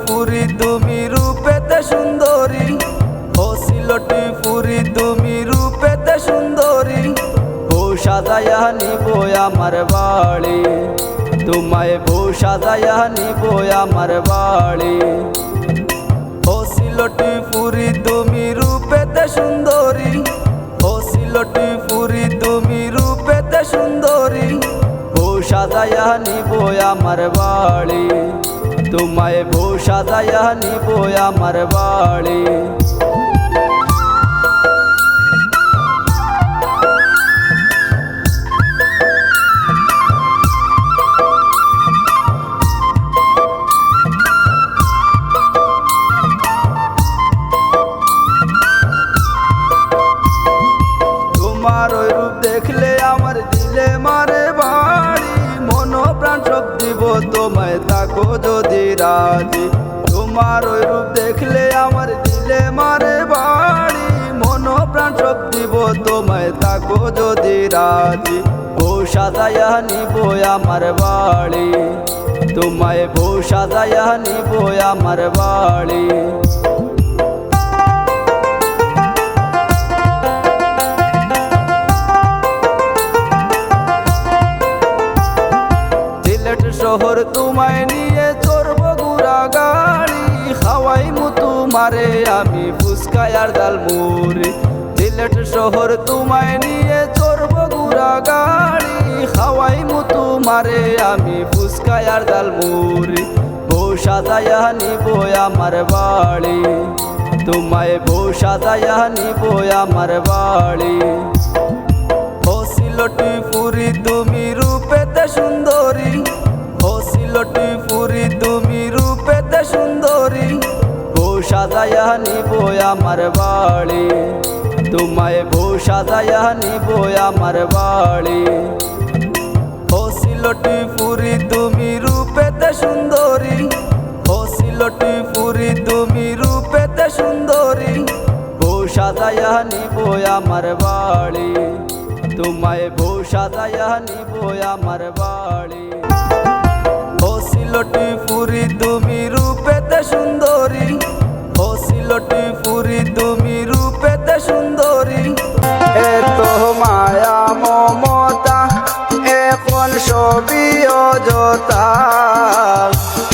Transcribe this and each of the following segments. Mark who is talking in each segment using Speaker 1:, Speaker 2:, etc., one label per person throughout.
Speaker 1: ফুরি তুমি রূপেতে সুন্দরী, ও সিলটি ফুরি তুমি রূপেতে সুন্দরী। বউ সাজায়া নিব আমার বাড়ি, তোমায় বউ সাজায়া নিব আমার বাড়ি। ও সিলটি ফুরি তুমি রূপেতে সুন্দরী, ও সিলটি ফুরি তুমি রূপেতে সুন্দরী। বউ সাজায়া নিব আমার বাড়ি, তোমায় বউ সাজায়া নিব আমার বাড়ি। তোমার ওই রূপ দেখলে আমার দিলে মারে বাড়ি, মন প্রাণ সব দিব তোমায় থাকো যদি রাজি। তোমার ওই রূপ দেখলে আমার দিলে মারে বাড়ি, মন প্রাণ সব দিব তোমায় থাকো যদি রাজি। বউ সাজায়া নিব আমার বাড়ি, তোমায় বউ সাজায়া নিব আমার বাড়ি। শহর তোমায় নিয়ে চড়ব গুড়া গাড়ি, খাওয়াই মুতু মারে আমি ফুচকা আর ডাল মুড়ি। সিলেট শহর তোমায় নিয়ে চড়ব গুড়া গাড়ি, খাওয়াই মুতু মারে আমি ফুচকা আর ডাল মুড়ি। বউ সাজায়া নিব আমার বাড়ি, তোমায় বউ সাজায়া নিব আমার বাড়ি। ও সিলটি ফুরি তুমি রূপেতে সুন্দরী, ও সিলটি ফুরি তুমি রূপেতে সুন্দরী। বউ সাজায়া নিব আমার বাড়ি, তোমায় বউ সাজায়া নিব আমার বাড়ি। ও সিলটি ফুরি তুমি রূপেতে সুন্দরী, ও সিলটি ফুরি তুমি রূপেতে সুন্দরী। বউ সাজায়া নিব আমার বাড়ি, তোমায় বউ সাজায়া নিব আমার বাড়ি। ও সিলটি ফুরি তুমি রূপেতে সুন্দরী, ও সিলটি ফুরি তুমি রূপেতে সুন্দরী। এত মায়া মমতা এখন সবই অযথা,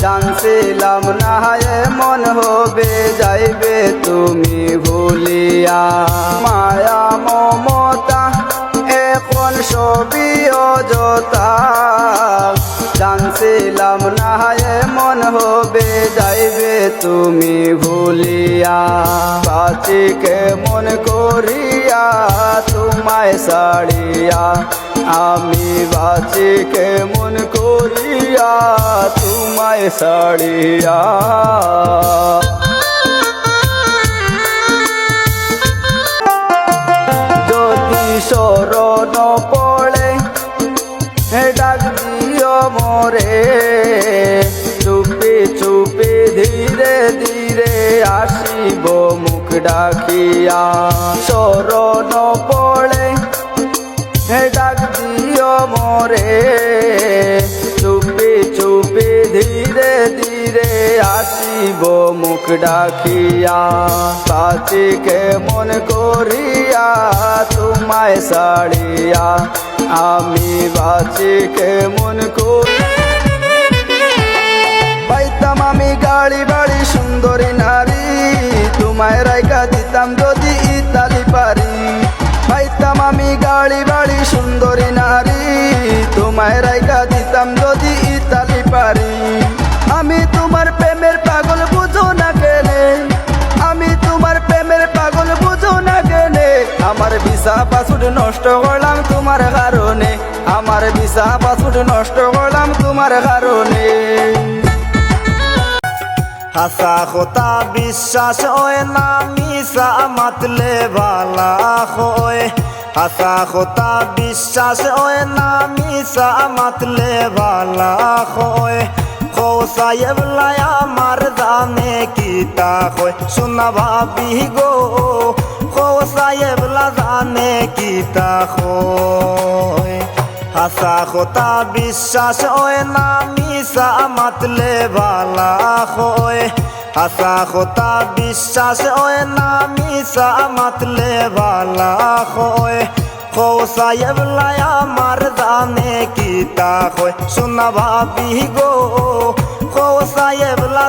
Speaker 1: জানছিলাম না এমন হবে যাইবে তুমি ভুলিয়া। মায়া মমতা এখন সবই অযথা, জানছিলাম না এমন হবে যাইবে তুমি ভুলিয়া। বাঁচি কেমন করিয়া তোমায় ছাড়িয়া, আমি বাঁচি কেমন করিয়া তোমায় ছাড়িয়া। যদি শরণ পড়ে ডাক দিও মোরে, চুপি চুপি ধীরে ধীরে আসিব মুখ ডাকিয়া। শরণ পড়ে ডাক দিও মোরে, চুপি চুপি ধীরে ধীরে আসিব মুখ ডাকিয়া। বাঁচি কেমন করিয়া তোমায় ছাড়িয়া, আমি বাঁচি কেমন করি। পাইতাম আমি গাড়ি বাড়ি সুন্দরী নারী, তোমায় রাইকা দিতাম যদি ইতালি পারি। পাইতাম আমি গাড়ি বাড়ি সুন্দরী নারী, তোমায় রাইকা দিতাম যদি ইতালি পারি। আমি তোমার প্রেমের পাগল বুঝো না কেনে, আমি তোমার প্রেমের পাগল বুঝো না কেনে। আমার ভিসা পাসপোর্ট নষ্ট করলাম তোমার কারণে, আমার ভিসা পাসপোর্ট নষ্ট করলাম তোমার কারণে।
Speaker 2: হাসা খোতা বিশ্বাস হয় না মিশা মাতলে বালা হয় হাসা খোতা বিশ্বাস হয় না মিশা মাতলে বালা হয় খো সাহেব লাই আমার জানে কিতা হয় শোনা ভাবি গো খো সাহেব লা জানে কিতা হয় হাসা খোতা বিশ্বাস হয় না মিশা মাতলে বালা হয় হাসা খোতা বিশ্বাস হয় না মিশা মাতলে বালা হয় খো সাহেব লাই আমার জানে কিতা হয় শোনা ভাবি গো খো সাহেব লা